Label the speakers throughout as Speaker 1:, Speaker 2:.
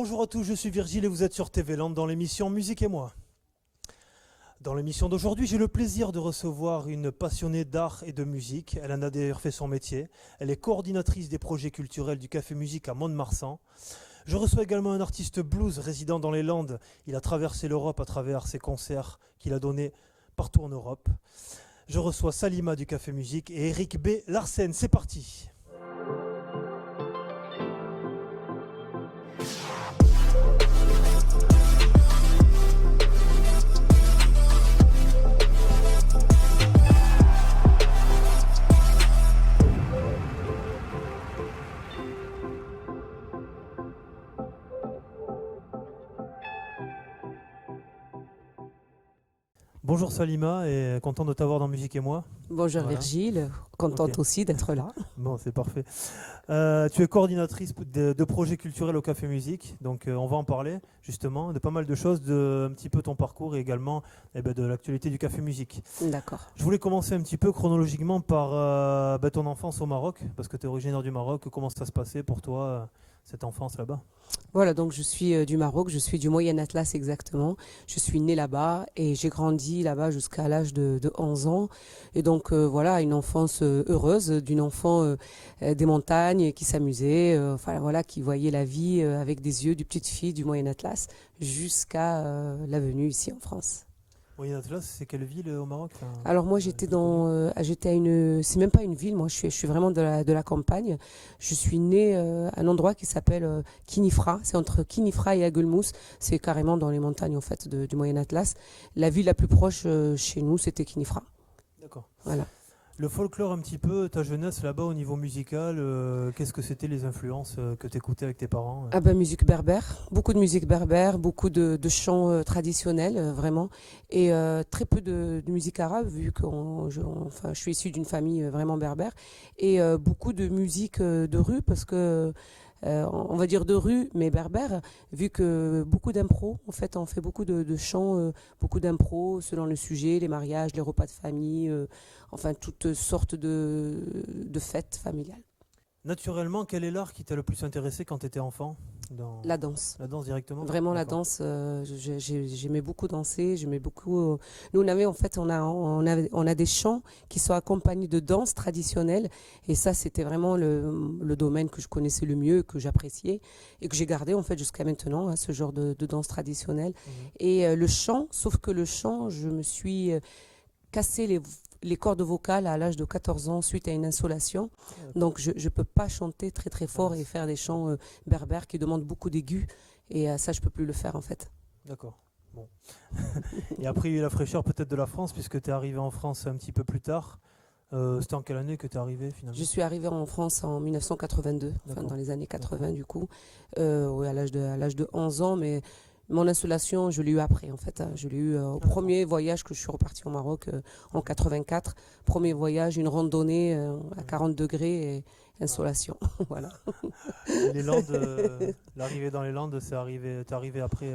Speaker 1: Bonjour à tous, je suis Virgile et vous êtes sur TV Land dans l'émission Musique et moi. Dans l'émission d'aujourd'hui, j'ai le plaisir de recevoir une passionnée d'art et de musique. Elle en a d'ailleurs fait son métier. Elle est coordinatrice des projets culturels du Café Musique à Mont-de-Marsan. Je reçois également un artiste blues résident dans les Landes. Il a traversé l'Europe à travers ses concerts qu'il a donnés partout en Europe. Je reçois Salima du Café Musique et Eric B. Larsen. C'est parti. Bonjour Salima, et content de t'avoir dans Musique et moi.
Speaker 2: Bonjour voilà. Virgile, contente aussi d'être là.
Speaker 1: Bon, c'est parfait. Tu es coordinatrice de projets culturels au Café Musique, donc on va en parler justement de pas mal de choses, de un petit peu ton parcours et également de l'actualité du Café Musique.
Speaker 2: D'accord.
Speaker 1: Je voulais commencer un petit peu chronologiquement par ton enfance au Maroc, parce que tu es originaire du Maroc. Comment ça se passait pour toi cette enfance là-bas?
Speaker 2: Voilà, donc je suis du Maroc, je suis du Moyen Atlas exactement. Je suis née là-bas et j'ai grandi là-bas jusqu'à l'âge de 11 ans. Et donc voilà, une enfance heureuse d'une enfant des montagnes qui s'amusait, qui voyait la vie avec des yeux de petite fille du Moyen Atlas jusqu'à la venue ici en France.
Speaker 1: Moyen Atlas, c'est quelle ville au Maroc?
Speaker 2: Alors moi j'étais à une, c'est même pas une ville, moi je suis vraiment de la campagne. Je suis née à un endroit qui s'appelle Kinifra, c'est entre Kinifra et Aguelmousse, c'est carrément dans les montagnes en fait du Moyen Atlas. La ville la plus proche chez nous c'était Kinifra.
Speaker 1: D'accord.
Speaker 2: Voilà.
Speaker 1: Le folklore un petit peu, ta jeunesse là-bas au niveau musical, qu'est-ce que c'était les influences que tu écoutais avec tes parents?
Speaker 2: Musique berbère, beaucoup de musique berbère, beaucoup de chants traditionnels vraiment, et très peu de musique arabe vu que je suis issue d'une famille vraiment berbère, et beaucoup de musique de rue parce que on va dire de rue mais berbère, vu que beaucoup d'impro, en fait on fait beaucoup de chants, beaucoup d'impro selon le sujet, les mariages, les repas de famille, toutes sortes de fêtes familiales.
Speaker 1: Naturellement, quel est l'art qui t'a le plus intéressé quand tu étais enfant?
Speaker 2: La danse.
Speaker 1: La danse directement?
Speaker 2: Vraiment la danse, j'aimais beaucoup danser, j'aimais beaucoup... Nous on a des chants qui sont accompagnés de danse traditionnelle et ça c'était vraiment le domaine que je connaissais le mieux, que j'appréciais et que j'ai gardé en fait jusqu'à maintenant, ce genre de danse traditionnelle. Et le chant, sauf que le chant, je me suis cassé les cordes vocales à l'âge de 14 ans suite à une insolation. Donc je ne peux pas chanter très très fort et faire des chants berbères qui demandent beaucoup d'aigus. Et ça, je ne peux plus le faire en fait.
Speaker 1: D'accord. Bon. Et après, il y a eu la fraîcheur peut-être de la France puisque tu es arrivé en France un petit peu plus tard. C'était en quelle année que tu es arrivé finalement? Je
Speaker 2: suis arrivée en France en 1982, dans les années 80 du coup, à l'âge de 11 ans, mais mon installation, je l'ai eu après en fait. Je l'ai eu au premier voyage que je suis repartie au Maroc en 84. Premier voyage, une randonnée à 40 degrés et installation. Voilà.
Speaker 1: Les Landes, l'arrivée dans les Landes, t'es arrivé après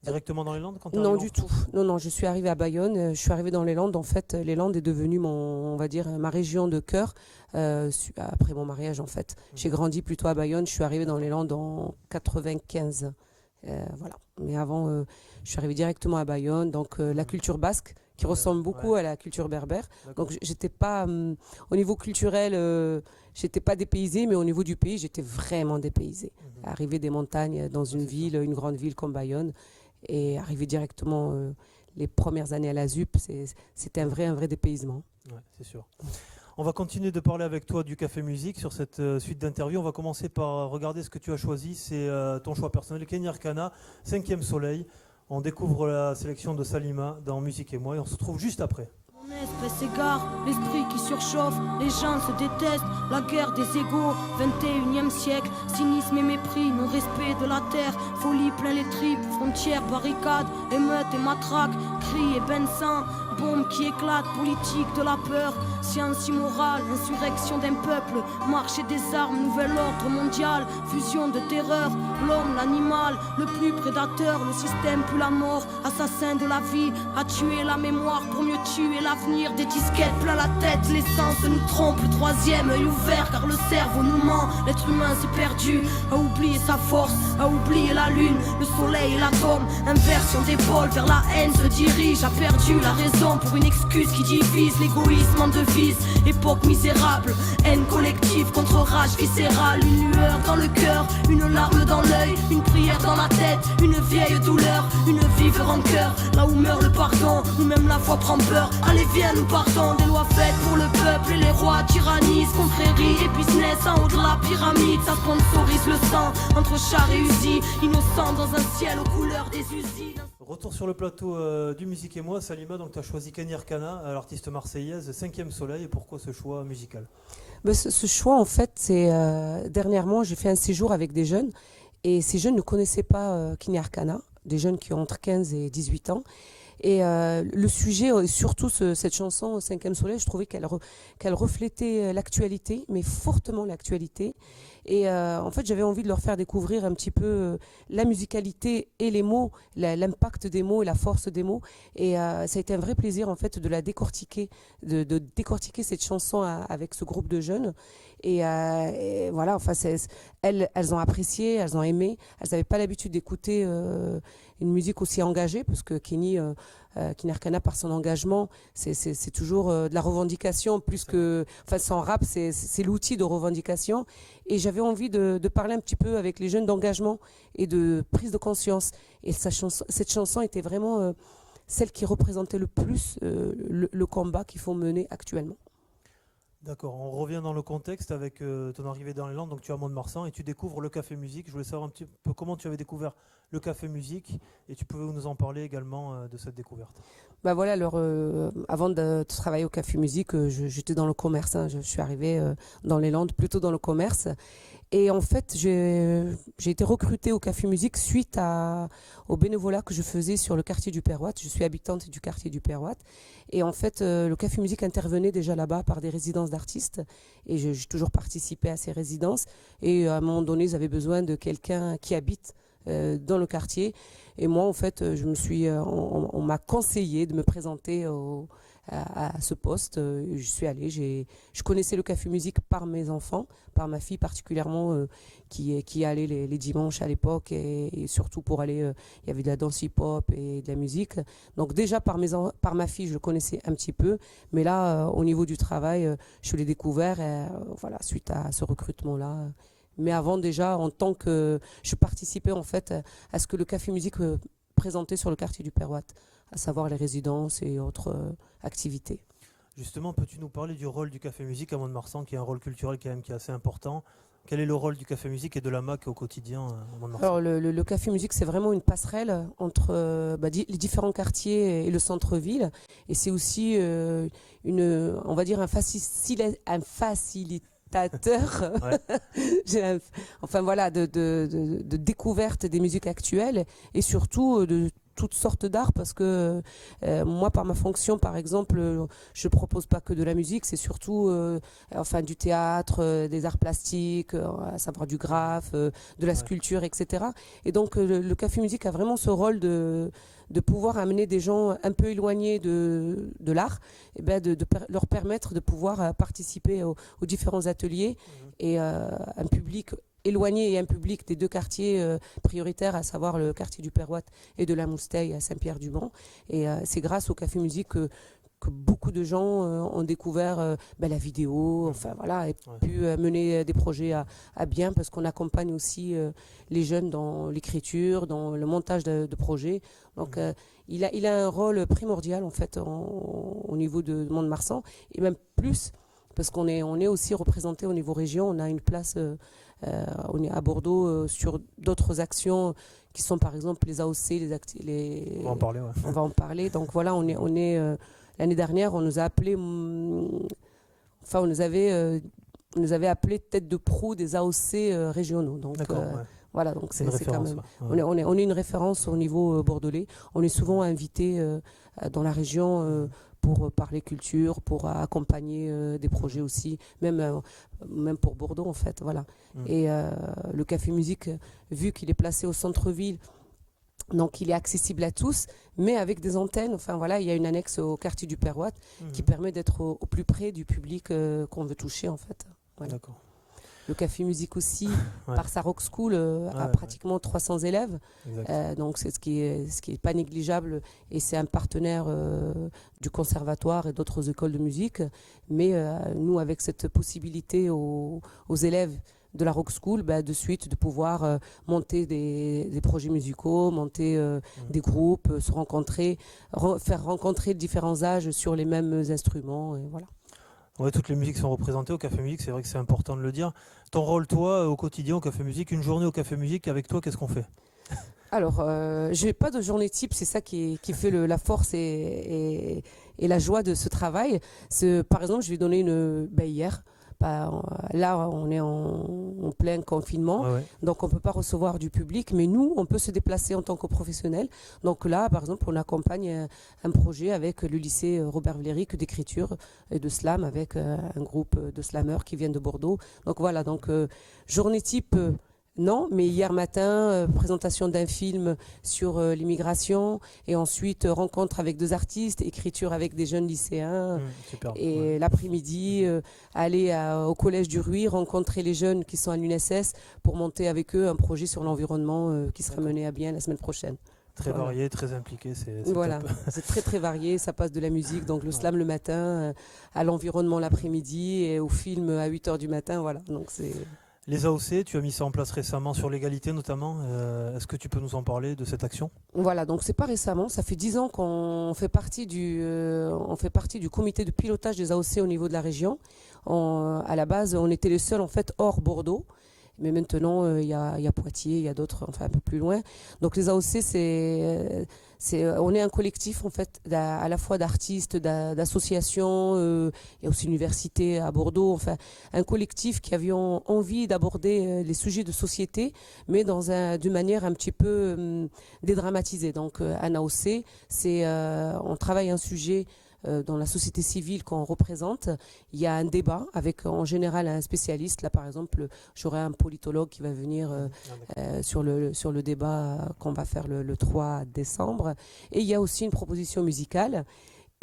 Speaker 1: directement dans les Landes quand t'es
Speaker 2: Non,
Speaker 1: arrivé
Speaker 2: du tout. Non, je suis arrivée à Bayonne. Je suis arrivée dans les Landes. En fait, les Landes est devenue ma région de cœur après mon mariage en fait. J'ai grandi plutôt à Bayonne. Je suis arrivée dans les Landes en 95. Voilà. Mais avant, je suis arrivée directement à Bayonne. Donc, la culture basque, qui ressemble beaucoup à la culture berbère. Donc, j'étais pas, au niveau culturel, j'étais pas dépaysée, mais au niveau du pays, j'étais vraiment dépaysée. Arriver des montagnes dans une ville, une grande ville comme Bayonne, et arriver directement les premières années à la ZUP, c'était un vrai dépaysement.
Speaker 1: Ouais, c'est sûr. On va continuer de parler avec toi du Café Musique sur cette suite d'interviews. On va commencer par regarder ce que tu as choisi. C'est ton choix personnel, Kenny Arcana, 5e Soleil. On découvre la sélection de Salima dans Musique et moi et on se retrouve juste après.
Speaker 3: Mon esprit s'égare, l'esprit qui surchauffe, les gens se détestent, la guerre des égaux, 21e siècle, cynisme et mépris, non-respect de la terre, folie plein les tripes, frontières, barricades, émeutes et matraques, cris et bains de sang, bombes qui éclatent, politique de la peur, science immorale, insurrection d'un peuple, marché des armes, nouvel ordre mondial, fusion de terreur, l'homme, l'animal, le plus prédateur, le système plus la mort, assassin de la vie, a tué la mémoire pour mieux tuer la l'avenir, des disquettes plein la tête. L'essence nous trompe, le troisième œil ouvert car le cerveau nous ment. L'être humain s'est perdu, a oublié sa force, a oublié la lune, le soleil et l'atome. Inversion d'épaule vers la haine se dirige, a perdu la raison pour une excuse qui divise. L'égoïsme en devise, époque misérable, haine collective contre rage viscérale. Une lueur dans le cœur, une larme dans l'œil, une prière dans la tête, une vieille douleur, une vive rancœur. Là où meurt le pardon, où même la foi prend peur. Allez viens nous partons, des lois faites pour le peuple et les rois tyrannisent. Confrérie et business en haut de la pyramide, ça sponsorise le sang entre chars et usines. Innocents dans un ciel aux couleurs des usines.
Speaker 1: Retour sur le plateau du Musique et moi. Salima, donc tu as choisi Kenny Arcana, l'artiste marseillaise, 5e Soleil. Et pourquoi ce choix musical?
Speaker 2: Ce choix, en fait, c'est dernièrement, j'ai fait un séjour avec des jeunes. Et ces jeunes ne connaissaient pas Kenny Arcana, des jeunes qui ont entre 15 et 18 ans. Et le sujet, surtout cette chanson, 5e Soleil, je trouvais qu'elle reflétait l'actualité, mais fortement l'actualité. Et en fait, j'avais envie de leur faire découvrir un petit peu la musicalité et les mots, l'impact des mots et la force des mots. Et ça a été un vrai plaisir, en fait, de la décortiquer, de décortiquer cette chanson avec ce groupe de jeunes. Et voilà, enfin, elles ont apprécié, elles ont aimé. Elles n'avaient pas l'habitude d'écouter une musique aussi engagée, parce que Kenny Arcana, par son engagement, c'est toujours de la revendication, plus que... Enfin, son rap, c'est l'outil de revendication. Et j'avais envie de parler un petit peu avec les jeunes d'engagement et de prise de conscience. Et cette chanson était vraiment celle qui représentait le plus le combat qu'il faut mener actuellement.
Speaker 1: D'accord, on revient dans le contexte avec ton arrivée dans les Landes, donc tu es à Mont-de-Marsan et tu découvres le Café Musique. Je voulais savoir un petit peu comment tu avais découvert le Café Musique et tu pouvais nous en parler également de cette découverte.
Speaker 2: Bah voilà, alors avant de travailler au Café Musique, j'étais dans le commerce, hein. Je suis arrivée dans les Landes, plutôt dans le commerce. Et en fait, j'ai été recrutée au Café Musique suite au bénévolat que je faisais sur le quartier du Père Watt. Je suis habitante du quartier du Père Watt. Et en fait, le Café Musique intervenait déjà là-bas par des résidences d'artistes. Et j'ai toujours participé à ces résidences. Et à un moment donné, ils avaient besoin de quelqu'un qui habite dans le quartier. Et moi, en fait, on m'a conseillé de me présenter à ce poste. Je suis allée, je connaissais le Café Musique par mes enfants, par ma fille particulièrement, qui allait les dimanches à l'époque, et surtout pour aller, il y avait de la danse hip-hop et de la musique. Donc déjà par ma fille, je le connaissais un petit peu, mais là, au niveau du travail, je l'ai découvert, voilà, suite à ce recrutement-là. Mais avant déjà, en tant que... Je participais en fait à ce que le Café Musique présentait sur le quartier du Père Watt, à savoir les résidences et autres activités.
Speaker 1: Justement, peux-tu nous parler du rôle du Café Musique à Mont-de-Marsan, qui est un rôle culturel quand même qui est assez important? Quel est le rôle du Café Musique et de la MAC au quotidien à Mont-de-Marsan?
Speaker 2: Alors le Café Musique, c'est vraiment une passerelle entre les différents quartiers et le centre-ville. Et c'est aussi on va dire un facilitateur ouais. Enfin voilà, de découverte des musiques actuelles et surtout de toutes sortes d'arts, parce que moi, par ma fonction, par exemple, je propose pas que de la musique, c'est surtout du théâtre, des arts plastiques, à savoir du graphe, de la sculpture, etc. Et donc le Café Musique a vraiment ce rôle de pouvoir amener des gens un peu éloignés de l'art, et de leur permettre de pouvoir participer aux différents ateliers et un public éloigné et un public des deux quartiers prioritaires, à savoir le quartier du Père Watt et de la Mousteille à Saint-Pierre-du-Mont. Et c'est grâce au Café Musique que beaucoup de gens ont découvert la vidéo, enfin voilà, et pu mener des projets à bien, parce qu'on accompagne aussi les jeunes dans l'écriture, dans le montage de projets. Donc il a un rôle primordial en fait au niveau de Mont-de-Marsan, et même plus, parce qu'on est aussi représenté au niveau région. On a une place on est à Bordeaux sur d'autres actions qui sont par exemple les AOC,
Speaker 1: on va en parler. Ouais.
Speaker 2: On va en parler. Donc voilà, on est l'année dernière, on nous a appelé, on nous avait appelé tête de proue des AOC régionaux. Donc voilà, donc c'est quand même. Ouais. On est une référence au niveau bordelais. On est souvent invité dans la région pour parler culture, pour accompagner des projets aussi, même pour Bordeaux en fait, voilà. Et le Café Musique, vu qu'il est placé au centre-ville, Donc il est accessible à tous, mais avec des antennes. Enfin voilà, il y a une annexe au quartier du Père Watt qui permet d'être au plus près du public qu'on veut toucher en fait. Voilà.
Speaker 1: D'accord.
Speaker 2: Le Café Musique aussi,
Speaker 1: Ouais.
Speaker 2: par sa Rock School, a pratiquement 300 élèves. Donc c'est ce qui est pas négligeable, et c'est un partenaire du conservatoire et d'autres écoles de musique. Mais nous, avec cette possibilité aux élèves de la Rock School, de suite de pouvoir monter des projets musicaux, monter des groupes, se rencontrer, faire rencontrer différents âges sur les mêmes instruments, et voilà.
Speaker 1: Ouais, toutes les musiques sont représentées au Café Musique, c'est vrai que c'est important de le dire. Ton rôle, toi, au quotidien au Café Musique, une journée au Café Musique, avec toi, qu'est-ce qu'on fait?
Speaker 2: Alors, je n'ai pas de journée type, c'est ça qui fait la force et la joie de ce travail. Par exemple, je vais donner hier. Là, on est en plein confinement, donc on ne peut pas recevoir du public, mais nous, on peut se déplacer en tant que professionnels. Donc là, par exemple, on accompagne un projet avec le lycée Robert Vlerick d'écriture et de slam, avec un groupe de slameurs qui viennent de Bordeaux. Donc voilà, journée type... non, mais hier matin, présentation d'un film sur l'immigration, et ensuite rencontre avec 2 artistes, écriture avec des jeunes lycéens, et l'après-midi, aller au collège du Ruy, rencontrer les jeunes qui sont à l'UNSS pour monter avec eux un projet sur l'environnement qui sera mené à bien la semaine prochaine.
Speaker 1: Très varié, très impliqué, c'est
Speaker 2: voilà,
Speaker 1: top.
Speaker 2: c'est très très varié, ça passe de la musique, donc le slam le matin, à l'environnement l'après-midi, et au film à 8h du matin, voilà, donc c'est...
Speaker 1: Les AOC, tu as mis ça en place récemment sur l'égalité notamment. Est-ce que tu peux nous en parler de cette action?
Speaker 2: Voilà, donc c'est pas récemment, ça fait 10 ans qu'on fait partie du comité de pilotage des AOC au niveau de la région. À la base, on était les seuls en fait hors Bordeaux. Mais maintenant, il y a Poitiers, il y a d'autres, enfin un peu plus loin. Donc les AOC, on est un collectif en fait, à la fois d'artistes, d'associations, il y a aussi l'université à Bordeaux. Enfin, un collectif qui avions envie d'aborder les sujets de société, mais d'une manière un petit peu dédramatisée. Donc un AOC, on travaille un sujet dans la société civile qu'on représente. Il y a un débat avec en général un spécialiste. Là par exemple, j'aurai un politologue qui va venir sur le débat qu'on va faire le 3 décembre. Et il y a aussi une proposition musicale.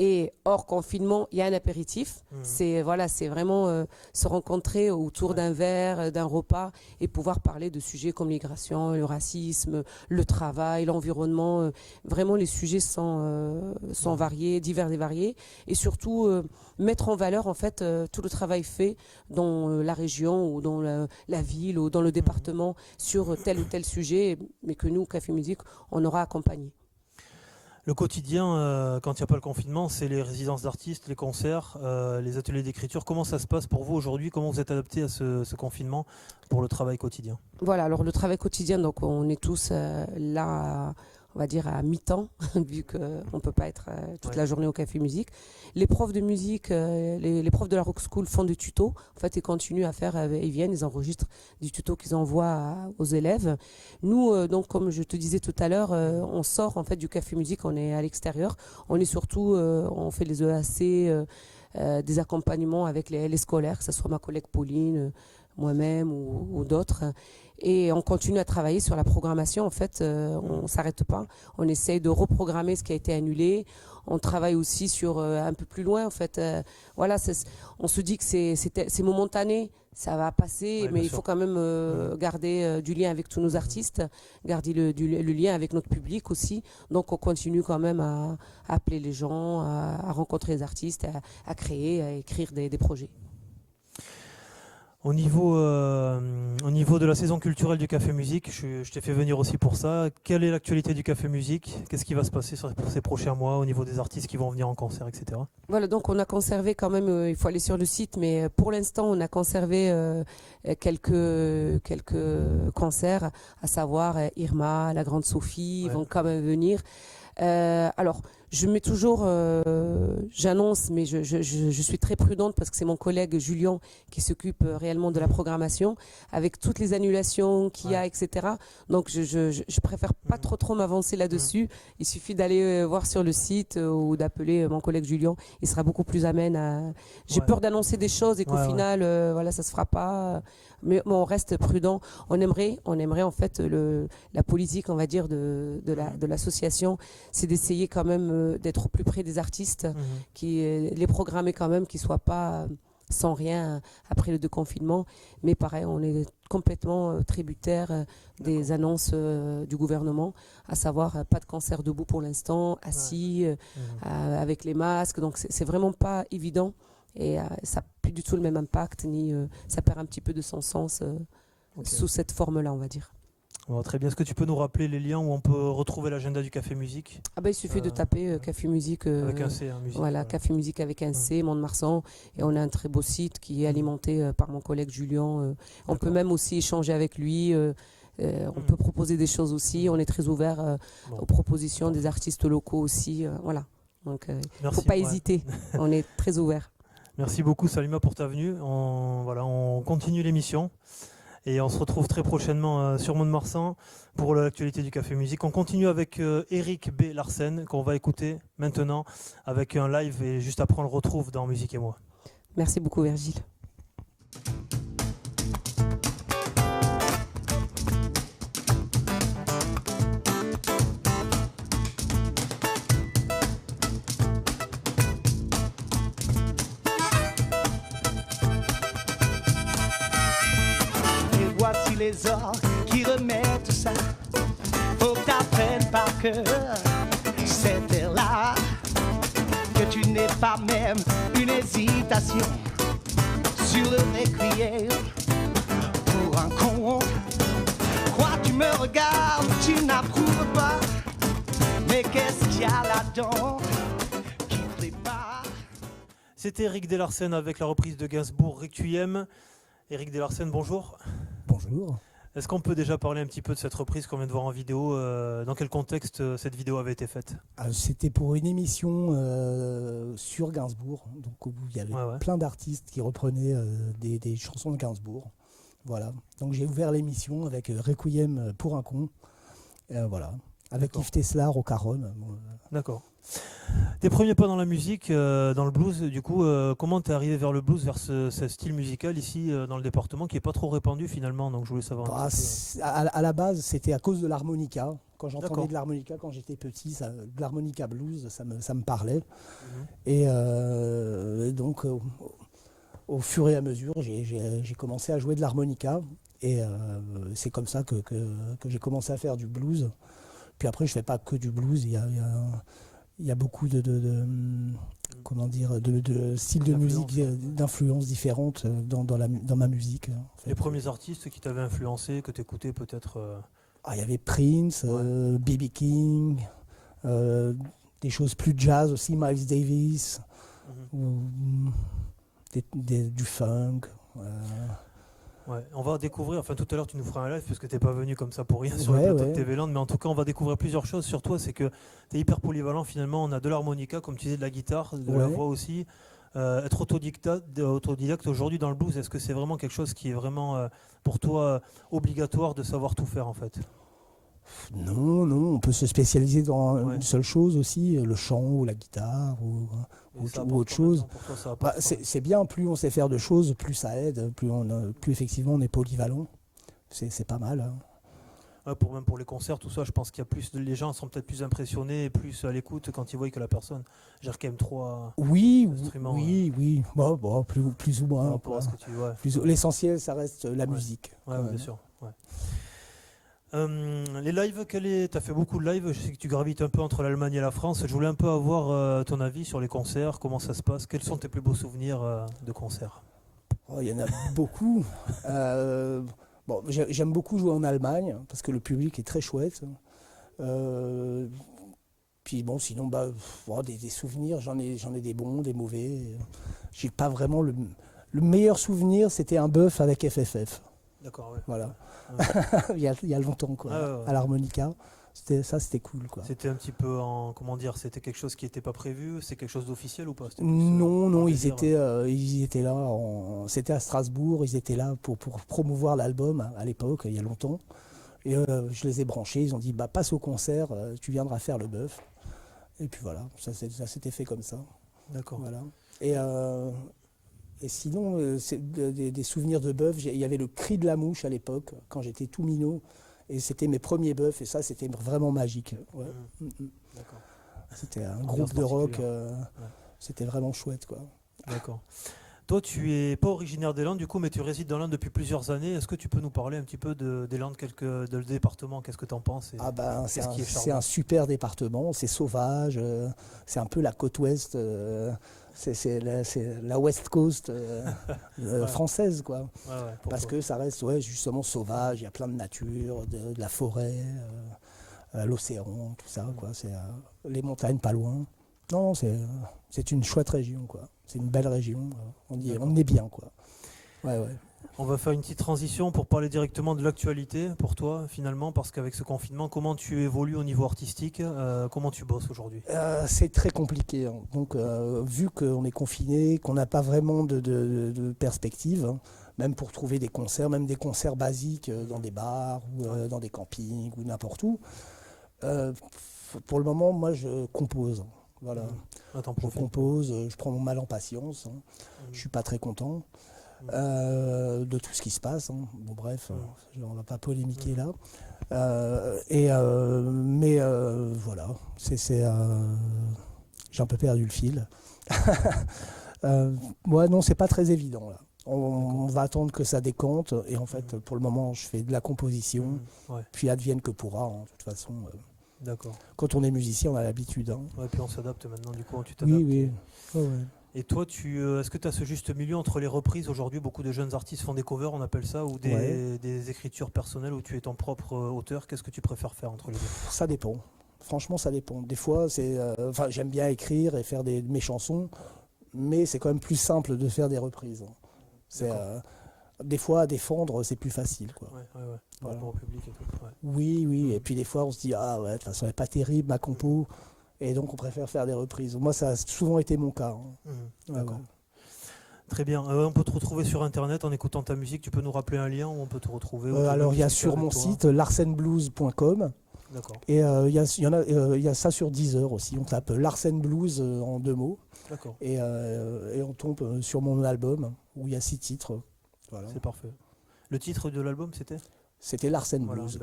Speaker 2: Et hors confinement, il y a un apéritif. C'est vraiment se rencontrer autour d'un verre, d'un repas, et pouvoir parler de sujets comme l'immigration, le racisme, le travail, l'environnement. Vraiment, les sujets sont variés, divers et variés. Et surtout, mettre en valeur en fait tout le travail fait dans la région ou dans la ville ou dans le département sur tel ou tel sujet, mais que nous, Café Musique, on aura accompagné.
Speaker 1: Le quotidien, quand il n'y a pas le confinement, c'est les résidences d'artistes, les concerts, les ateliers d'écriture. Comment ça se passe pour vous aujourd'hui? Comment vous êtes adapté à ce confinement pour le travail quotidien?
Speaker 2: Voilà, alors le travail quotidien, donc on est tous là, on va dire à mi-temps, vu qu'on ne peut pas être toute la journée au Café Musique. Les profs de musique, les profs de la Rock School font des tutos. En fait, ils continuent à faire, ils viennent, ils enregistrent des tutos qu'ils envoient aux élèves. Nous, donc, comme je te disais tout à l'heure, on sort en fait du Café Musique, on est à l'extérieur. On est surtout, on fait les EAC, des accompagnements avec les scolaires, que ce soit ma collègue Pauline, moi-même ou d'autres. Et on continue à travailler sur la programmation. En fait, on ne s'arrête pas. On essaye de reprogrammer ce qui a été annulé. On travaille aussi sur un peu plus loin. En fait, voilà, on se dit que c'est momentané, ça va passer, mais il faut quand même garder du lien avec tous nos artistes, garder le lien avec notre public aussi. Donc, on continue quand même à appeler les gens, à rencontrer les artistes, à créer, à écrire des projets.
Speaker 1: Au niveau de la saison culturelle du Café Musique, je t'ai fait venir aussi pour ça. Quelle est l'actualité du Café Musique? Qu'est-ce qui va se passer pour ces prochains mois au niveau des artistes qui vont venir en concert, etc.
Speaker 2: Voilà, donc on a conservé quand même, il faut aller sur le site, mais pour l'instant on a conservé quelques concerts, à savoir Irma, la Grande Sophie, vont quand même venir. Alors, je mets toujours, j'annonce, mais je suis très prudente parce que c'est mon collègue Julien qui s'occupe réellement de la programmation, avec toutes les annulations qu'il y a, etc. Donc, je préfère pas trop m'avancer là-dessus. Il suffit d'aller voir sur le site ou d'appeler mon collègue Julien. Il sera beaucoup plus amène à... J'ai peur d'annoncer des choses et qu'au final, voilà, ça se fera pas. Mais on reste prudent. On aimerait en fait la politique, on va dire, de l'association, c'est d'essayer quand même d'être au plus près des artistes, les programmer quand même, qu'ils soient pas sans rien après le déconfinement. Mais pareil, on est complètement tributaire des annonces du gouvernement, à savoir pas de concert debout pour l'instant, assis, avec les masques. Donc c'est vraiment pas évident. Et ça n'a plus du tout le même impact, ni ça perd un petit peu de son sens sous cette forme-là, on va dire.
Speaker 1: Bon, très bien. Est-ce que tu peux nous rappeler les liens où on peut retrouver l'agenda du Café Musique ?
Speaker 2: Il suffit de taper Café Musique.
Speaker 1: Avec un C, musique.
Speaker 2: Voilà, Café Musique avec un C, Mont-de-Marsan. Et on a un très beau site qui est alimenté par mon collègue Julien. On peut même aussi échanger avec lui. On peut proposer des choses aussi. On est très ouvert aux propositions des artistes locaux aussi. Voilà. Donc, il ne faut pas hésiter. On est très ouvert.
Speaker 1: Merci beaucoup Salima pour ta venue. On continue l'émission et on se retrouve très prochainement sur Mont-de-Marsan pour l'actualité du Café Musique. On continue avec Eric B. Larsen qu'on va écouter maintenant avec un live et juste après on le retrouve dans Musique et moi.
Speaker 2: Merci beaucoup Virgile.
Speaker 4: Les orques qui remettent ça, faut que t'apprennes par cœur cette là que tu n'aies pas même une hésitation sur le requiem pour un con. Quoi, tu me regardes, tu n'approuves pas, mais qu'est-ce qu'il y a là-dedans qui te plaît pas?
Speaker 1: C'était Eric Delarsen avec la reprise de Gainsbourg Requiem. Eric Delarsen, bonjour.
Speaker 5: Bonjour.
Speaker 1: Est-ce qu'on peut déjà parler un petit peu de cette reprise qu'on vient de voir en vidéo? Dans quel contexte cette vidéo avait été faite?
Speaker 5: C'était pour une émission sur Gainsbourg, donc où il y avait plein d'artistes qui reprenaient des chansons de Gainsbourg. Voilà. Donc j'ai ouvert l'émission avec Requiem pour un con. Voilà. Avec Yves Teslar au caron.
Speaker 1: D'accord. Tes premiers pas dans la musique, dans le blues, du coup, comment t'es arrivé vers le blues, vers ce style musical ici dans le département qui n'est pas trop répandu finalement, donc je voulais savoir.
Speaker 5: À la base, c'était à cause de l'harmonica. Quand j'entendais de l'harmonica, quand j'étais petit, de l'harmonica blues, ça me parlait. Et donc, au fur et à mesure, j'ai commencé à jouer de l'harmonica. Et c'est comme ça que j'ai commencé à faire du blues. Puis après, je ne fais pas que du blues, il y a beaucoup de styles de musique, d'influences différentes dans ma musique. En fait.
Speaker 1: Les premiers artistes qui t'avaient influencé, que tu écoutais peut-être
Speaker 5: il y avait Prince, B.B. King, des choses plus jazz aussi, Miles Davis, du funk.
Speaker 1: Ouais, on va découvrir, tout à l'heure tu nous feras un live parce que tu n'es pas venu comme ça pour rien sur le plateau de TV Land, mais en tout cas on va découvre plusieurs choses sur toi, c'est que tu es hyper polyvalent finalement, on a de l'harmonica comme tu disais, de la guitare, de la voix aussi, être autodidacte aujourd'hui dans le blues, est-ce que c'est vraiment quelque chose qui est vraiment pour toi obligatoire de savoir tout faire en fait?
Speaker 5: Non, on peut se spécialiser dans une seule chose aussi, le chant ou la guitare ou autre chose. C'est bien, plus on sait faire de choses, plus ça aide, plus effectivement on est polyvalent. C'est pas mal. Hein.
Speaker 1: Même pour les concerts, tout ça, je pense qu'il y a plus les gens sont peut-être plus impressionnés et plus à l'écoute quand ils voient que la personne gère quand même trois instruments.
Speaker 5: Oui. Bon, plus ou moins. L'essentiel, ça reste la musique.
Speaker 1: Bien sûr. Ouais. Les lives, tu as fait beaucoup de lives, je sais que tu gravites un peu entre l'Allemagne et la France. Je voulais un peu avoir ton avis sur les concerts, comment ça se passe, quels sont tes plus beaux souvenirs de concerts?
Speaker 5: Il y en a beaucoup. J'aime beaucoup jouer en Allemagne parce que le public est très chouette. Puis sinon, des souvenirs, j'en ai des bons, des mauvais. J'ai pas vraiment le meilleur souvenir, c'était un bœuf avec FFF.
Speaker 1: D'accord, ouais.
Speaker 5: Voilà. Il y a longtemps, quoi, à l'harmonica. C'était cool, quoi.
Speaker 1: C'était un petit peu comment dire, c'était quelque chose qui n'était pas prévu, c'est quelque chose d'officiel ou pas?
Speaker 5: Non, ils étaient là, c'était à Strasbourg, ils étaient là pour promouvoir l'album à l'époque, il y a longtemps. Et je les ai branchés, ils ont dit passe au concert, tu viendras faire le bœuf. Et puis voilà, ça s'était fait comme ça.
Speaker 1: D'accord.
Speaker 5: Voilà. Et sinon, des souvenirs de bœuf, il y avait le cri de la mouche à l'époque, quand j'étais tout minot. Et c'était mes premiers bœufs, et ça, c'était vraiment magique. Ouais.
Speaker 1: D'accord.
Speaker 5: C'était un groupe de rock, c'était vraiment chouette, quoi.
Speaker 1: D'accord. Toi, tu es pas originaire des Landes, du coup, mais tu résides dans l'Inde depuis plusieurs années. Est-ce que tu peux nous parler un petit peu des Landes, de le département? Qu'est-ce que tu en penses?
Speaker 5: C'est un super département, c'est sauvage, c'est un peu la côte ouest, c'est la West Coast française, quoi. Parce que ça reste justement sauvage, il y a plein de nature, de la forêt, l'océan, tout ça, quoi. C'est les montagnes pas loin. Non, c'est une chouette région, quoi. C'est une belle région. On est bien, quoi. Ouais.
Speaker 1: On va faire une petite transition pour parler directement de l'actualité pour toi, finalement, parce qu'avec ce confinement, comment tu évolues au niveau artistique? Comment tu bosses aujourd'hui?
Speaker 5: C'est très compliqué. Hein. Donc, vu qu'on est confiné, qu'on n'a pas vraiment de perspective, hein, même pour trouver des concerts, même des concerts basiques dans des bars ou dans des campings ou n'importe où, pour le moment, moi, je compose. Voilà. Je compose, je prends mon mal en patience. Hein. Je suis pas très content de tout ce qui se passe. Hein. Bon, bref, on va pas polémiquer là. Mais voilà, j'ai un peu perdu le fil. Non, c'est pas très évident là. On va attendre que ça décompte. Et en fait, pour le moment, je fais de la composition. Puis advienne que pourra. Hein, de toute façon.
Speaker 1: D'accord.
Speaker 5: Quand on est musicien, on a l'habitude. Hein.
Speaker 1: Ouais, puis on s'adapte maintenant, du coup, tu t'adaptes.
Speaker 5: Oui.
Speaker 1: Et toi, est-ce que tu as ce juste milieu entre les reprises? Aujourd'hui, beaucoup de jeunes artistes font des covers, on appelle ça, ou des écritures personnelles où tu es ton propre auteur. Qu'est-ce que tu préfères faire entre les deux?
Speaker 5: Ça dépend. Franchement, ça dépend. Des fois, j'aime bien écrire et faire mes chansons, mais c'est quand même plus simple de faire des reprises. Des fois, à défendre, c'est plus facile, quoi.
Speaker 1: Par rapport au public et tout.
Speaker 5: Oui. Et puis des fois, on se dit, de toute façon, elle n'est pas terrible, ma compo. Et donc, on préfère faire des reprises. Moi, ça a souvent été mon cas. Hein.
Speaker 1: D'accord. Très bien. On peut te retrouver sur Internet en écoutant ta musique. Tu peux nous rappeler un lien où on peut te retrouver?
Speaker 5: Alors, il y a sur mon site, larsenblues.com.
Speaker 1: D'accord.
Speaker 5: Et il y a ça sur Deezer aussi. On tape Larsen Blues en 2 mots.
Speaker 1: D'accord.
Speaker 5: Et on tombe sur mon album où il y a 6 titres. Voilà.
Speaker 1: C'est parfait. Le titre de l'album, c'était
Speaker 5: Larsen Blues.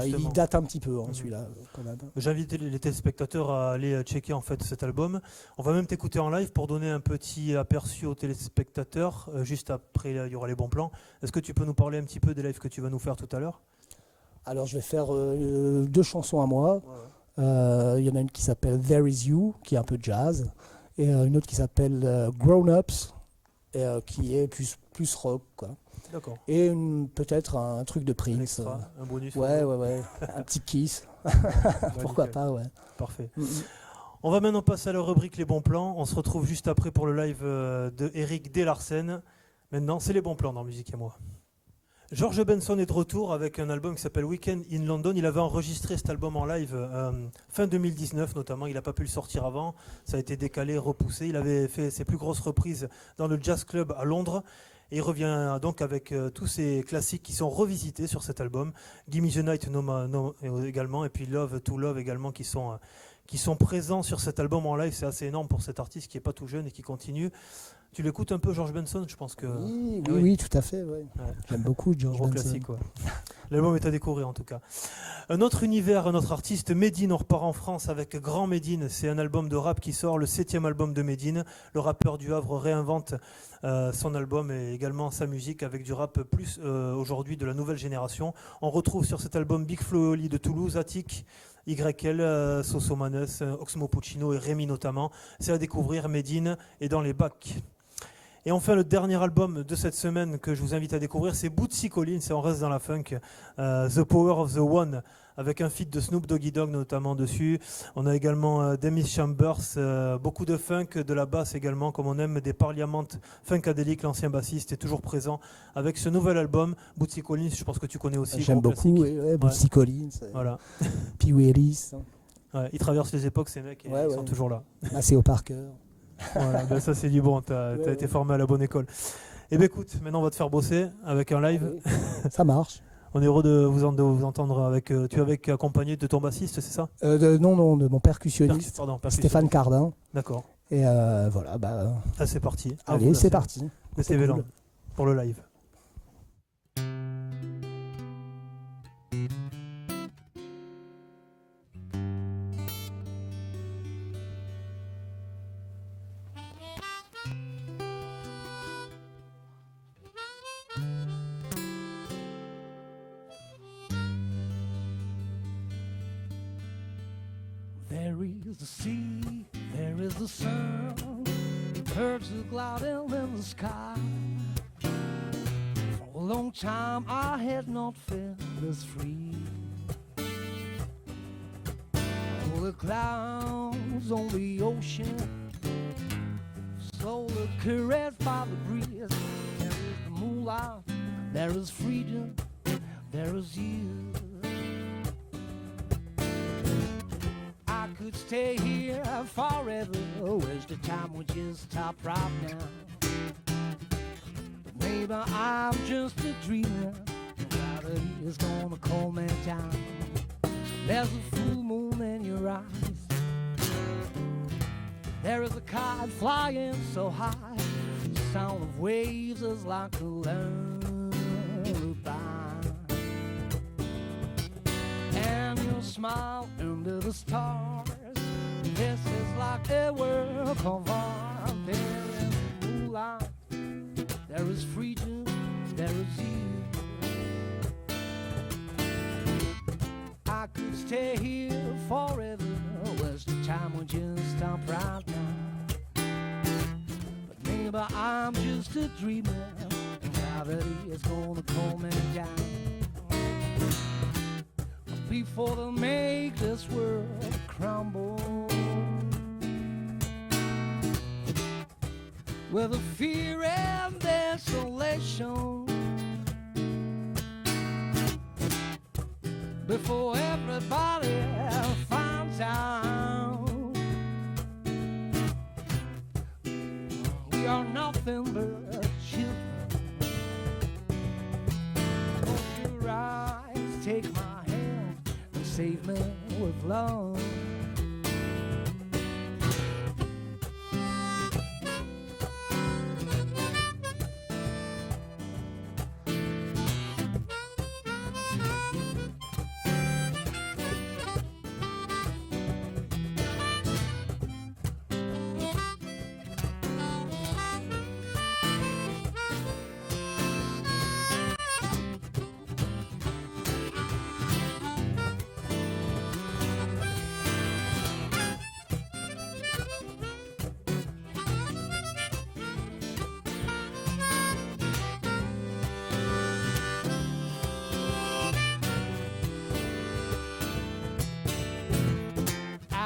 Speaker 5: Il date un petit peu, celui-là, quand même.
Speaker 1: J'invite les téléspectateurs à aller checker en fait cet album. On va même t'écouter en live pour donner un petit aperçu aux téléspectateurs. Juste après, il y aura les bons plans. Est-ce que tu peux nous parler un petit peu des lives que tu vas nous faire tout à l'heure?
Speaker 5: Alors, je vais faire 2 chansons à moi. Il y en a une qui s'appelle There Is You, qui est un peu jazz, et une autre qui s'appelle Grown Ups, qui est plus rock, quoi.
Speaker 1: D'accord.
Speaker 5: Et peut-être un truc de Prince.
Speaker 1: Un extra, un bonus.
Speaker 5: Ouais. Un petit kiss. Pourquoi pas, ouais.
Speaker 1: Parfait. On va maintenant passer à la rubrique Les bons plans. On se retrouve juste après pour le live de Eric D. Larsen. Maintenant, c'est les bons plans dans Musique et moi. George Benson est de retour avec un album qui s'appelle Weekend in London. Il avait enregistré cet album en live fin 2019 notamment. Il n'a pas pu le sortir avant. Ça a été décalé, repoussé. Il avait fait ses plus grosses reprises dans le Jazz Club à Londres. Et il revient donc avec tous ces classiques qui sont revisités sur cet album. Gimme the Night également, et puis Love to Love également qui sont présents sur cet album en live. C'est assez énorme pour cet artiste qui n'est pas tout jeune et qui continue. Tu l'écoutes un peu, George Benson, je pense que...
Speaker 5: Oui, tout à fait. Ouais. J'aime beaucoup George Benson.
Speaker 1: Classique, ouais. L'album est à découvrir en tout cas. Un autre univers, un autre artiste, Medine. On repart en France avec Grand Medine. C'est un album de rap qui sort, le 7e album de Medine. Le rappeur du Havre réinvente son album et également sa musique avec du rap plus aujourd'hui de la nouvelle génération. On retrouve sur cet album Big Flo et Oli de Toulouse, Attic, YL, Sosomanes, Oxmo Puccino et Rémi notamment. C'est à découvrir, Medine est dans les bacs. Et enfin, le dernier album de cette semaine que je vous invite à découvrir, c'est Bootsy Collins, et on reste dans la funk, The Power of the One, avec un feat de Snoop Doggy Dogg notamment dessus. On a également Demis Chambers, beaucoup de funk, de la basse également, comme on aime, des Parliament Funkadelic, l'ancien bassiste, est toujours présent avec ce nouvel album. Bootsy Collins, je pense que tu connais aussi.
Speaker 5: J'aime beaucoup, Bootsy Collins,
Speaker 1: voilà.
Speaker 5: Pee Wee Ellis.
Speaker 1: Ouais, ils traversent les époques, ces mecs, et ils sont toujours là.
Speaker 5: Maceo Parker.
Speaker 1: Voilà, ben ça c'est du bon, t'as été formé à la bonne école. Eh bien écoute, maintenant on va te faire bosser avec un live.
Speaker 5: Oui. Ça marche.
Speaker 1: On est heureux de vous entendre avec. Tu es accompagné de ton bassiste, c'est ça?
Speaker 5: Non, de mon percussionniste, Stéphane Cardin.
Speaker 1: D'accord.
Speaker 5: Et voilà,
Speaker 1: c'est parti.
Speaker 5: Allez, c'est parti.
Speaker 1: C'est cool. Pour le live.
Speaker 4: There is the sea, there is the sun, birds are gliding in the sky. For a long time I had not felt this free. All the clouds on the ocean, slowly caressed by the breeze. There is the moonlight, there is freedom, there is you. I could stay here forever, wish the time would just stop right now. But maybe I'm just a dreamer, gravity is gonna calm me down. There's a full moon in your eyes, there is a kite flying so high, the sound of waves is like a lullaby. And your smile under the stars, this is like a work of art. There is moonlight, there is freedom, there is you. I could stay here forever, wish the time would just stop right now. But maybe I'm just a dreamer, and gravity is gonna calm me down. Before they make this world crumble, with the fear and desolation, before everybody finds out we are nothing but children. Close your eyes, take my hand, and save me with love.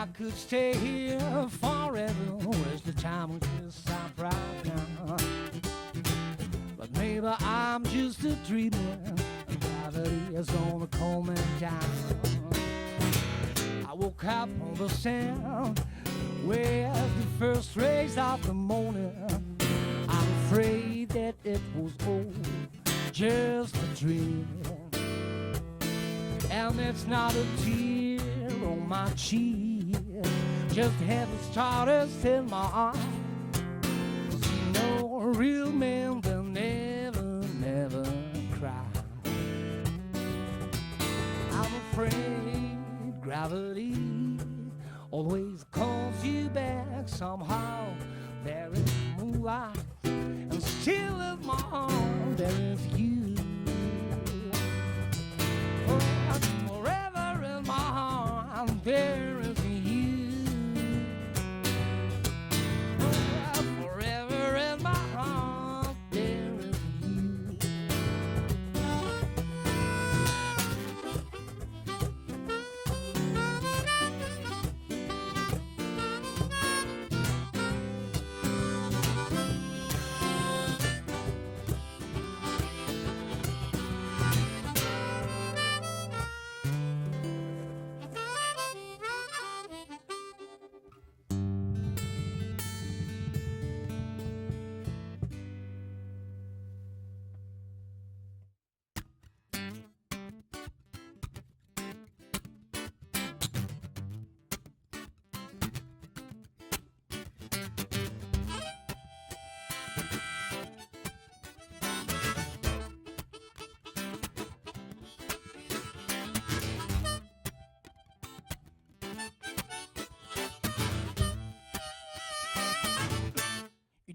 Speaker 4: I could stay here forever, wish the time would just stop right now. But maybe I'm just a dreamer, and gravity is gonna calm me down. I woke up on the sand where the first rays of the morning. I'm afraid that it was all just a dream, and it's not a tear on my cheek, just heavy stardust in my eye. 'Cause you know a real man will never cry. I'm afraid gravity always calls you back somehow. There is moonlight, and still in my heart there is you. Forever in my heart there is you. Forever in my heart there is you.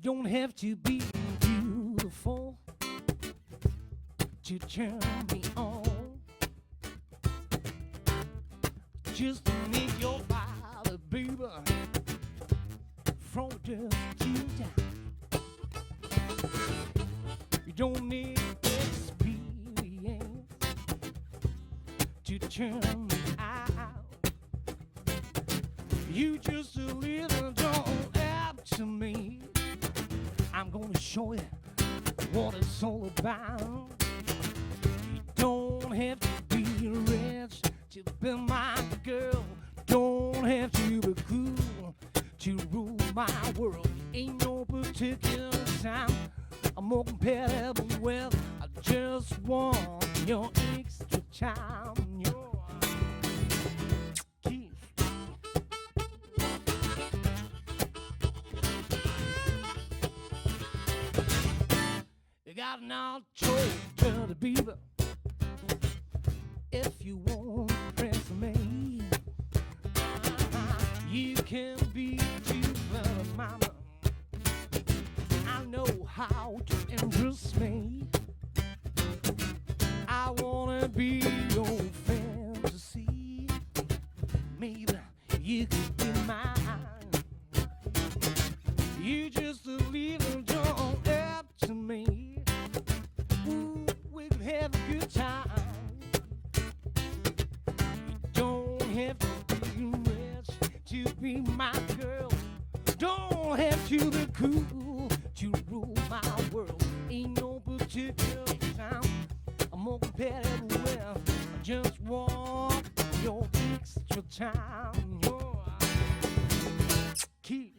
Speaker 4: don't have to be beautiful to turn me on. Just need your body, baby, from dusk to dawn. You don't need experience to turn me out. You just a little don't up to me. I'm gonna show you what it's all about. You don't have to be rich to be my girl. Don't have to be cool to rule my world. Ain't no particular time I'm more compatible with. I just want your extra time, your kiss. You got an outro to the beaver. If you won't press me, you can be too clever, mama. I know how to impress me. I wanna be your fantasy. Maybe you could be mine. You just a little don't up to me. Ooh, we can have a good time. Have to be rich to be my girl. Don't have to be cool to rule my world. Ain't no particular time I'm more compatible with. I just want your extra time, your kiss.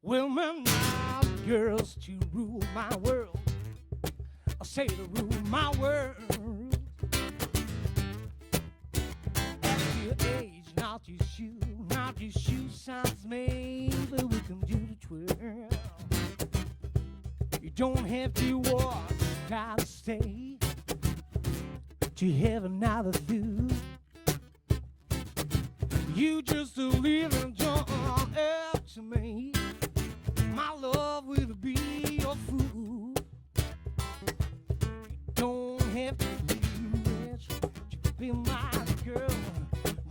Speaker 4: Well, man, now girls to rule my world. I say to rule my world. At your age, not your shoe size, maybe we can do the twirl. You don't have to walk, gotta stay to have another view. You just a little don't up to me. My love will be your food. You don't have to be rich to be my girl.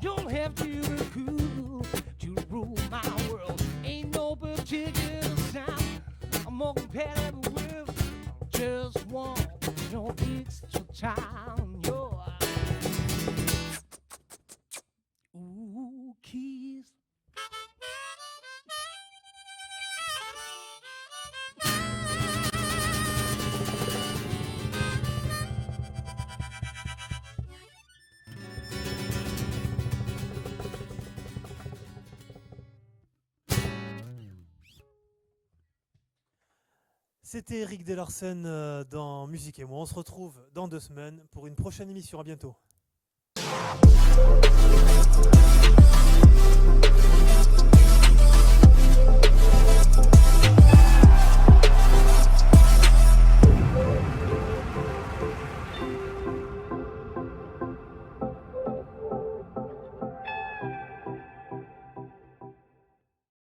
Speaker 4: Don't have to be cool to rule my world. Ain't no particular time I'm more compatible with. I just want your extra time, your ooh kiss.
Speaker 1: C'était Eric Delarsen dans Musique et moi. On se retrouve dans 2 semaines pour une prochaine émission. À bientôt.